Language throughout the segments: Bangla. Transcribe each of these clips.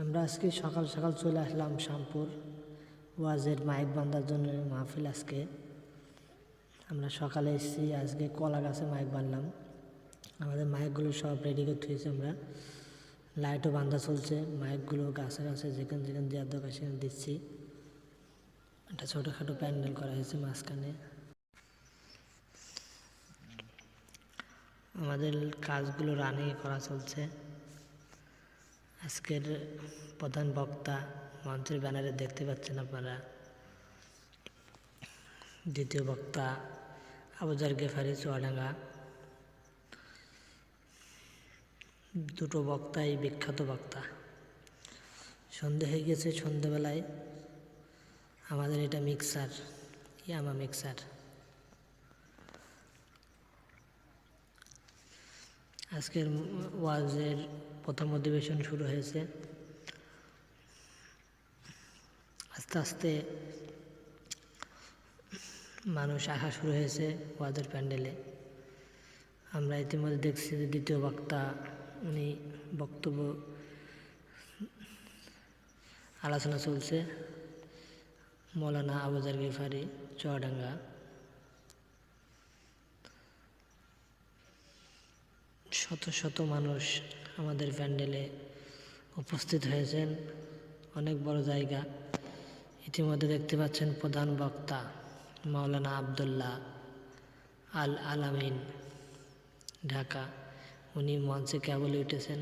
আমরা আজকে সকাল সকাল চলে আসলাম শ্যামপুর ওয়াজের মাইক বাঁধার জন্য মাহফিল। আজকে আমরা সকালে এসেছি, আজকে কলা গাছে মাইক বাঁধলাম। আমাদের মাইকগুলো সব রেডি করতে হয়েছে, আমরা লাইটও বাঁধা চলছে। মাইকগুলো গাছে গাছে যেখানে যেখানে দেওয়ার দরকার সেখানে দিচ্ছি। একটা ছোটোখাটো প্যান্ডেল করা হয়েছে মাঝখানে। আমাদের কাজগুলো রানিং করা চলছে। আজকের প্রধান বক্তা মঞ্চের ব্যানারে দেখতে পাচ্ছেন আপনারা। দ্বিতীয় বক্তা আবুজার গেফারি চুয়াডাঙ্গা। দুটো বক্তাই বিখ্যাত বক্তা। সন্ধে হয়ে গেছে, সন্ধেবেলায় আমাদের এটা মিক্সার, ইয়ামা মিক্সার। আজকের ওয়াজের প্রথম অধিবেশন শুরু হয়েছে। আস্তে আস্তে মানুষ আসা শুরু হয়েছে ওয়াজের প্যান্ডেলে। আমরা ইতিমধ্যে দেখছি যে দ্বিতীয় বক্তা উনি বক্তব্য আলোচনা চলছে। মৌলানা আবুজার গেফারি চুয়াডাঙ্গা। শত শত মানুষ আমাদের প্যান্ডেলে উপস্থিত হয়েছেন, অনেক বড় জায়গা। ইতিমধ্যে দেখতে পাচ্ছেন প্রধান বক্তা মৌলানা আবদুল্লাহ আল আলামিন, ঢাকা। উনি মঞ্চে কেবলই উঠেছেন।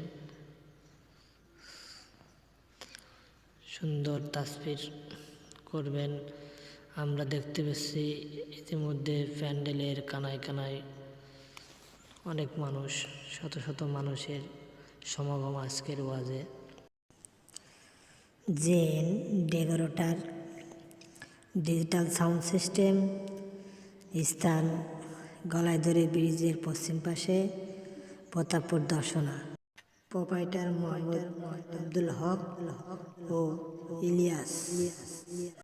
সুন্দর তাসবির করবেন আমরা দেখতে পেয়েছি। ইতিমধ্যে প্যান্ডেলের কানায় কানায় অনেক মানুষ, শত শত মানুষের সমাগম আজকের ওয়াজে। Zen decorator, digital sound system, স্থান গলাইদড়ি ব্রিজের পশ্চিম পাশে, প্রতাপপুর দর্শনা। প্রোপাইটার মোহাম্মদ আব্দুল হক ও ইলিয়াস।